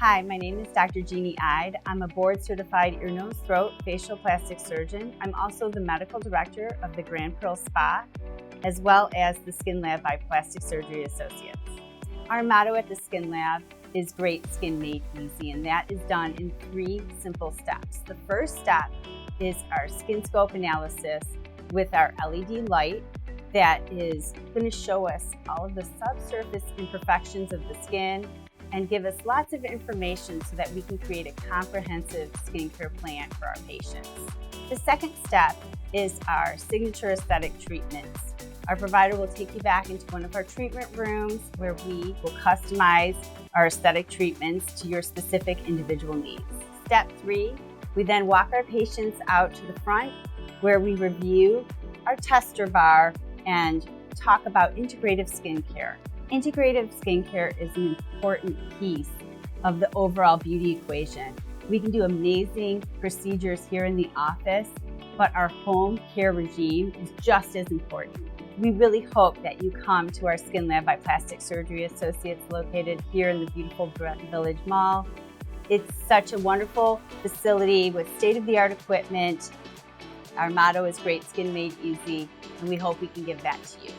Hi, my name is Dr. Jeanne Eyde. I'm a board-certified ear, nose, throat facial plastic surgeon. I'm also the medical director of the Grand Pearl Spa, as well as the SkinLab by Plastic Surgery Associates. Our motto at the SkinLab is Great Skin Made Easy, and that is done in 3 simple steps. The first step is our skin scope analysis with our LED light that is going to show us all of the subsurface imperfections of the skin and give us lots of information so that we can create a comprehensive skincare plan for our patients. The second step is our signature aesthetic treatments. Our provider will take you back into one of our treatment rooms where we will customize our aesthetic treatments to your specific individual needs. Step 3, we then walk our patients out to the front where we review our tester bar and talk about integrative skincare. Integrative skincare is an important piece of the overall beauty equation. We can do amazing procedures here in the office, but our home care regime is just as important. We really hope that you come to our SkinLab by Plastic Surgery Associates located here in the beautiful Village Mall. It's such a wonderful facility with state-of-the-art equipment. Our motto is Great Skin Made Easy, and we hope we can give that to you.